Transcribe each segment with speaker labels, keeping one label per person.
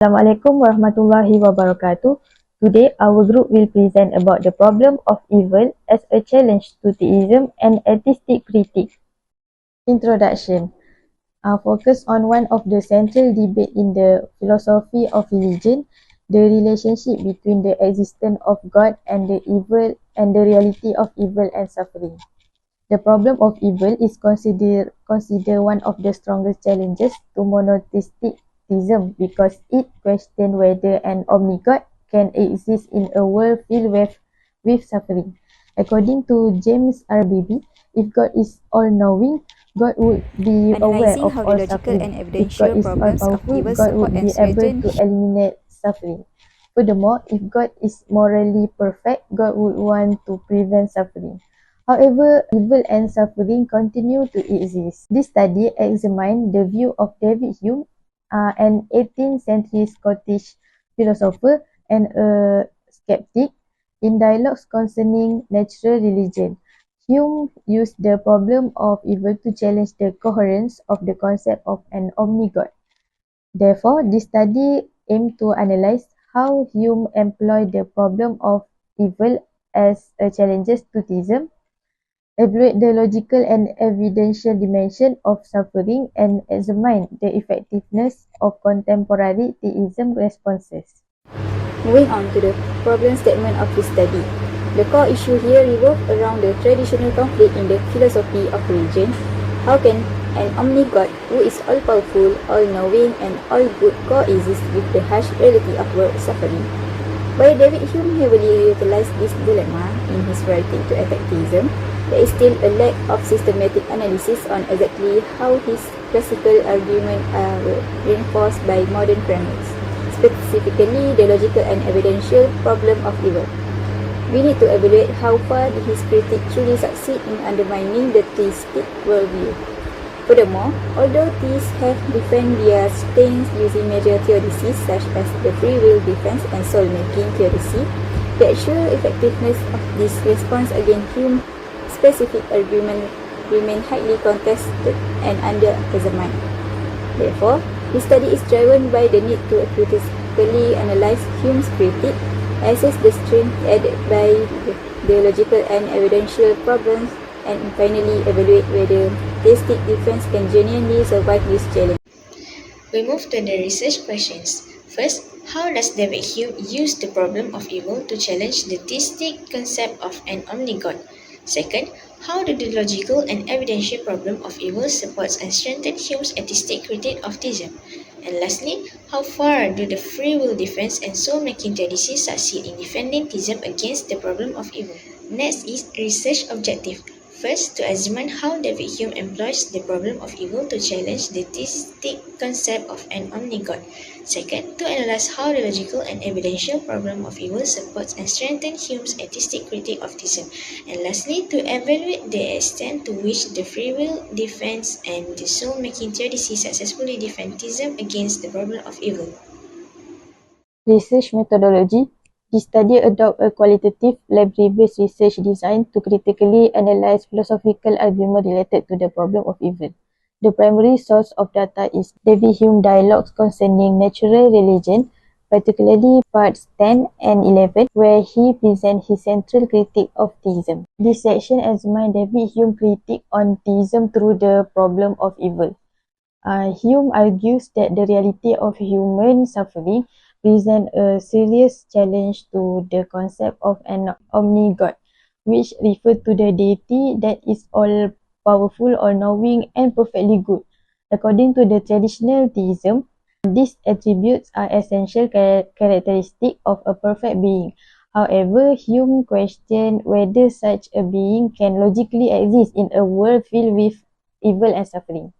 Speaker 1: Assalamualaikum warahmatullahi wabarakatuh. Today, our group will present about the problem of evil as a challenge to theism and atheistic critique. Introduction. Focus on one of the central debate in the philosophy of religion, the relationship between the existence of God and the evil and the reality of evil and suffering. The problem of evil is considered one of the strongest challenges to monotheistic theism because it questions whether an omnigod can exist in a world filled with suffering. According to James R. Beebe, if God is all-knowing, God would be aware
Speaker 2: Analyzing
Speaker 1: of
Speaker 2: how the
Speaker 1: all
Speaker 2: logical
Speaker 1: suffering.
Speaker 2: and
Speaker 1: If God
Speaker 2: evidential
Speaker 1: is
Speaker 2: problems of
Speaker 1: all-powerful,
Speaker 2: evil
Speaker 1: God
Speaker 2: support
Speaker 1: would
Speaker 2: and
Speaker 1: be able
Speaker 2: strengthen
Speaker 1: to eliminate suffering. Furthermore, if God is morally perfect, God would want to prevent suffering. However, evil and suffering continue to exist. This study examined the view of David Hume, an 18th century Scottish philosopher and a skeptic, in dialogues concerning natural religion. Hume used the problem of evil to challenge the coherence of the concept of an omnigod. Therefore, this study aimed to analyze how Hume employed the problem of evil as a challenge to theism, evaluate the logical and evidential dimension of suffering, and examine the effectiveness of contemporary theism responses.
Speaker 2: Moving on to the problem statement of this study. The core issue here revolves around the traditional conflict in the philosophy of religion. How can an omnigod who is all-powerful, all-knowing, and all-good coexist with the harsh reality of world suffering? While David Hume heavily utilized this dilemma in his writing to attack theism, there is still a lack of systematic analysis on exactly how his classical arguments are reinforced by modern frameworks, specifically the logical and evidential problem of evil. We need to evaluate how far did his critique truly succeed in undermining the theistic worldview. Furthermore, although theists have defended their stance using major theodicies such as the free will defense and soul-making theodicy, the actual effectiveness of this response against Hume's specific argument remain highly contested and under-examined. Therefore, this study is driven by the need to critically analyze Hume's critique, assess the strength added by the logical and evidential problems, and finally evaluate whether theistic defense can genuinely survive this challenge.
Speaker 3: We move to the research questions. First, how does David Hume use the problem of evil to challenge the theistic concept of an omnigod? Second, how do the logical and evidential problem of evil supports and strengthens Hume's atheistic critique of theism? And lastly, how far do the free will defense and soul-making theodicies succeed in defending theism against the problem of evil? Next is research objective. First, to examine how David Hume employs the problem of evil to challenge the theistic concept of an omnigod. Second, to analyze how the logical and evidential problem of evil supports and strengthens Hume's atheistic critique of theism. And lastly, to evaluate the extent to which the free will defense and the soul-making theodicy successfully defend theism against the problem of evil.
Speaker 1: Research methodology. This study adopts a qualitative, library-based research designed to critically analyze philosophical arguments related to the problem of evil. The primary source of data is David Hume Dialogues Concerning Natural Religion, particularly parts 10 and 11, where he presents his central critique of theism. This section examines David Hume's critique on theism through the problem of evil. Hume argues that the reality of human suffering presents a serious challenge to the concept of an omnigod, which refers to the deity that is all-powerful, all-knowing, and perfectly good. According to the traditional theism, these attributes are essential characteristics of a perfect being. However, Hume questioned whether such a being can logically exist in a world filled with evil and suffering.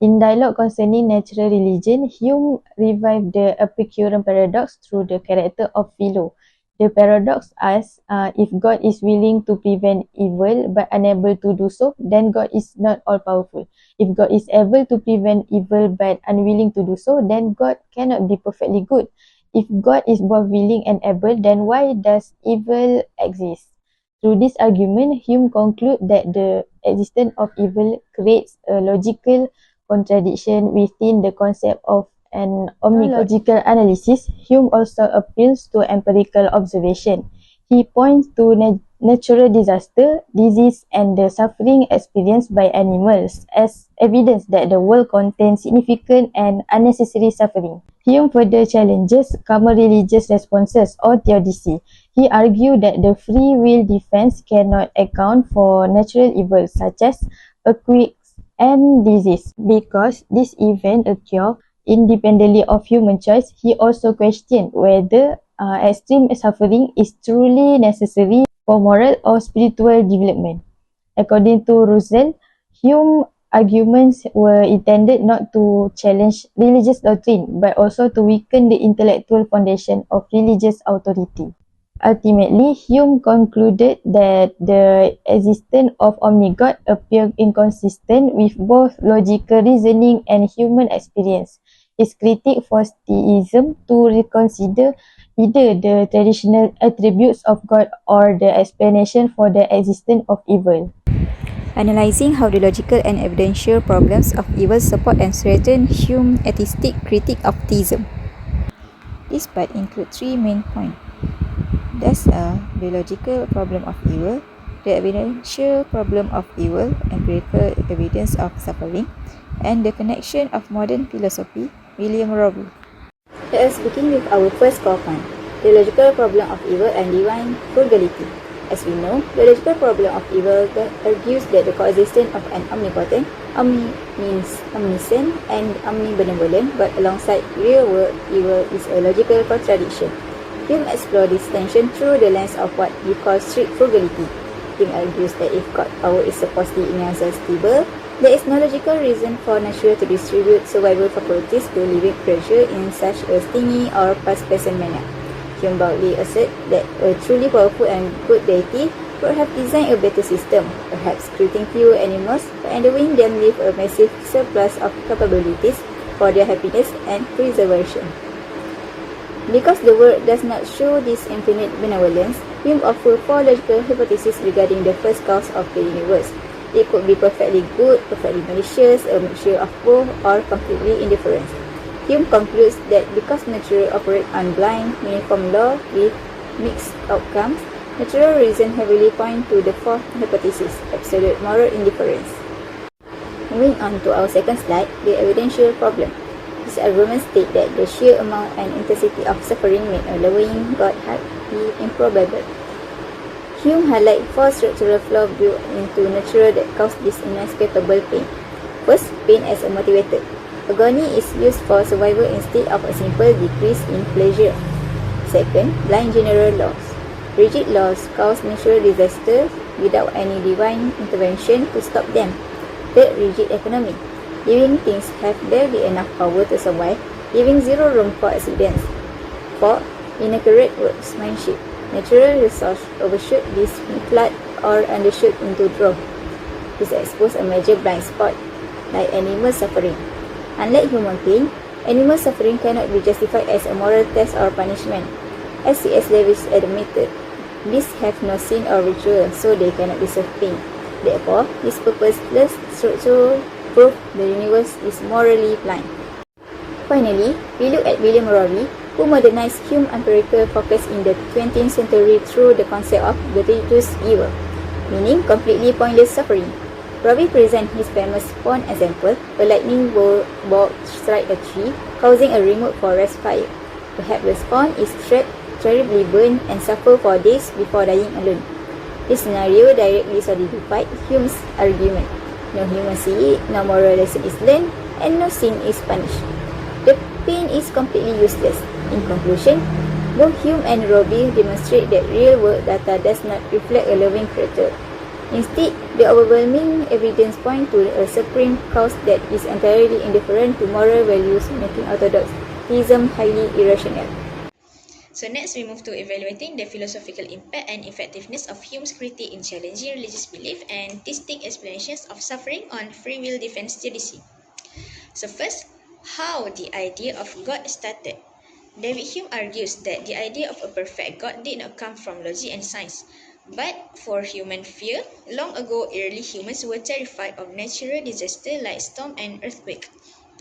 Speaker 1: In Dialogue Concerning Natural Religion, Hume revived the Epicurean paradox through the character of Philo. The paradox asks, if God is willing to prevent evil but unable to do so, then God is not all-powerful. If God is able to prevent evil but unwilling to do so, then God cannot be perfectly good. If God is both willing and able, then why does evil exist? Through this argument, Hume concludes that the existence of evil creates a logical contradiction within the concept of and omnilogical analysis, Hume also appeals to empirical observation. He points to natural disaster, disease, and the suffering experienced by animals as evidence that the world contains significant and unnecessary suffering. Hume further challenges common religious responses or theodicy. He argued that the free will defense cannot account for natural evils such as earthquakes and disease because this event occur independently of human choice. He also questioned whether extreme suffering is truly necessary for moral or spiritual development. According to Russell, Hume's arguments were intended not to challenge religious doctrine but also to weaken the intellectual foundation of religious authority. Ultimately, Hume concluded that the existence of omnigod appeared inconsistent with both logical reasoning and human experience. His critique forced theism to reconsider either the traditional attributes of God or the explanation for the existence of evil.
Speaker 2: Analyzing how the logical and evidential problems of evil support and strengthen Hume's atheistic critique of theism. This part includes three main points. Thus the logical problem of evil, the evidential problem of evil, empirical evidence of suffering, and the connection of modern philosophy, William Robbie. Let us begin with our first core point, the logical problem of evil and divine frugality. As we know, the logical problem of evil argues that the coexistence of an omnipotent, means omniscient, and omnibenevolent, but alongside real-world evil is a logical contradiction. Hume explores this tension through the lens of what we call strict frugality. Hume argues that if God's power is supposedly inexhaustible, there is no logical reason for nature to distribute survival faculties to living creatures in such a stingy or past-person manner. Hume boldly asserts that a truly powerful and good deity would have designed a better system, perhaps creating fewer animals, but endowing them with a massive surplus of capabilities for their happiness and preservation. Because the world does not show this infinite benevolence, Hume offers four logical hypotheses regarding the first cause of the universe. It could be perfectly good, perfectly malicious, a mixture of both, or completely indifferent. Hume concludes that because nature operates on blind, uniform law with mixed outcomes, natural reason heavily point to the fourth hypothesis, absolute moral indifference. Moving on to our second slide, the evidential problem. This argument states that the sheer amount and intensity of suffering made a loving God highly improbable. Hume highlights four structural flaws built into nature that cause this inescapable pain. First, pain as a motivator. Agony is used for survival instead of a simple decrease in pleasure. Second, blind general laws. Rigid laws cause natural disasters without any divine intervention to stop them. Third, rigid economy. Living things have barely enough power to survive, leaving zero room for accidents. Fourth, inaccurate workmanship. Natural resources overshoot this flood or undershoot into drought. This exposes a major blind spot, like animal suffering. Unlike human pain, animal suffering cannot be justified as a moral test or punishment. As C.S. Lewis admitted, beasts have no sin or ritual, so they cannot deserve pain. Therefore, this purposeless structural proof the universe is morally blind. Finally, we look at William Robbie, who modernized Hume's empirical focus in the 20th century through the concept of gratuitous evil, meaning completely pointless suffering. Robbie presents his famous spawn example: a lightning bolt strikes a tree, causing a remote forest fire. Perhaps the spawn is trapped, terribly burned, and suffers for days before dying alone. This scenario directly solidified Hume's argument. No human see it, no moral lesson is learned, and no sin is punished. The pain is completely useless. In conclusion, both Hume and Robbie demonstrate that real-world data does not reflect a loving creator. Instead, the overwhelming evidence points to a supreme cause that is entirely indifferent to moral values, making orthodox theism highly irrational.
Speaker 3: So next we move to evaluating the philosophical impact and effectiveness of Hume's critique in challenging religious belief and theistic explanations of suffering on free will defense theodicy. So first, how the idea of God started. David Hume argues that the idea of a perfect God did not come from logic and science, but for human fear. Long ago, early humans were terrified of natural disasters like storm and earthquake.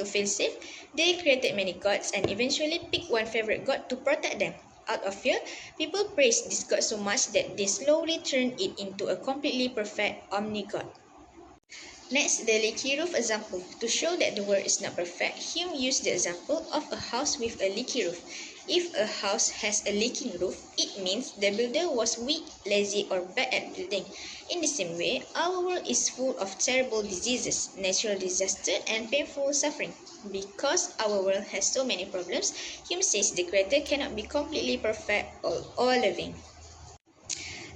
Speaker 3: To feel safe, they created many gods and eventually picked one favorite god to protect them. Out of fear, people praised this god so much that they slowly turned it into a completely perfect omni-god. Next, the leaky roof example. To show that the world is not perfect, Hume used the example of a house with a leaky roof. If a house has a leaking roof, it means the builder was weak, lazy, or bad at building. In the same way, our world is full of terrible diseases, natural disasters, and painful suffering. Because our world has so many problems, Hume says the Creator cannot be completely perfect or all loving.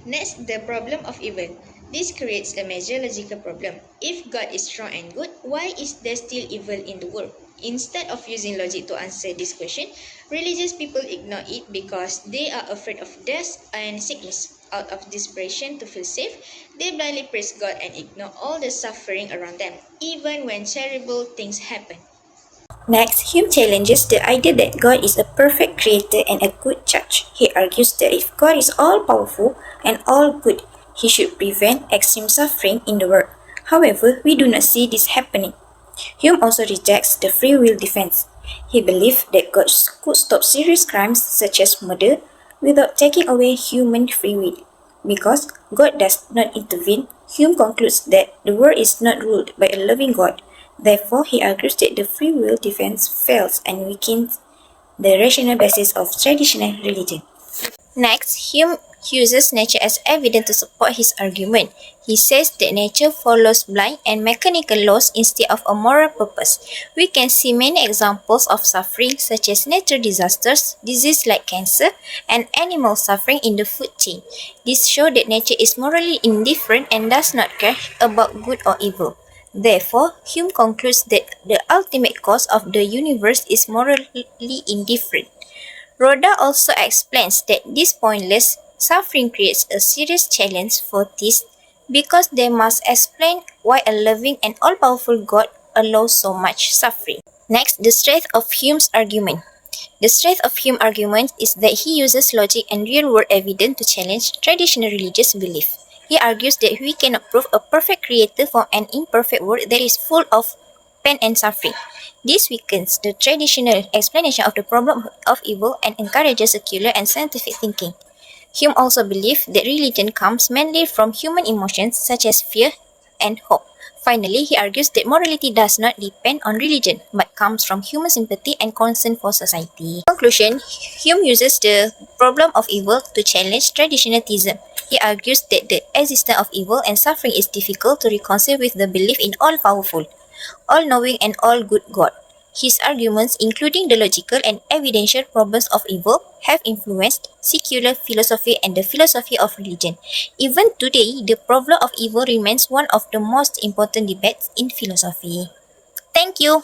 Speaker 3: Next, the problem of evil. This creates a major logical problem. If God is strong and good, why is there still evil in the world? Instead of using logic to answer this question, religious people ignore it because they are afraid of death and sickness. Out of desperation to feel safe, they blindly praise God and ignore all the suffering around them, even when terrible things happen.
Speaker 2: Next, Hume challenges the idea that God is a perfect creator and a good judge. He argues that if God is all powerful and all good, he should prevent extreme suffering in the world. However, we do not see this happening. Hume also rejects the free will defense. He believed that God could stop serious crimes such as murder without taking away human free will. Because God does not intervene, Hume concludes that the world is not ruled by a loving God. Therefore, he argues that the free will defense fails and weakens the rational basis of traditional religion. Next, Hume uses nature as evidence to support his argument. He says that nature follows blind and mechanical laws instead of a moral purpose. We can see many examples of suffering such as natural disasters, disease like cancer, and animal suffering in the food chain. This shows that nature is morally indifferent and does not care about good or evil. Therefore, Hume concludes that the ultimate cause of the universe is morally indifferent. Rhoda also explains that this pointless suffering creates a serious challenge for theists because they must explain why a loving and all-powerful God allows so much suffering. Next, the strength of Hume's argument. The strength of Hume's argument is that he uses logic and real-world evidence to challenge traditional religious belief. He argues that we cannot prove a perfect creator from an imperfect world that is full of pain and suffering. This weakens the traditional explanation of the problem of evil and encourages secular and scientific thinking. Hume also believed that religion comes mainly from human emotions such as fear and hope. Finally, he argues that morality does not depend on religion but comes from human sympathy and concern for society. In conclusion, Hume uses the problem of evil to challenge traditional theism. He argues that the existence of evil and suffering is difficult to reconcile with the belief in all-powerful, all-knowing and all-good God. His arguments, including the logical and evidential problems of evil, have influenced secular philosophy and the philosophy of religion. Even today, the problem of evil remains one of the most important debates in philosophy. Thank you.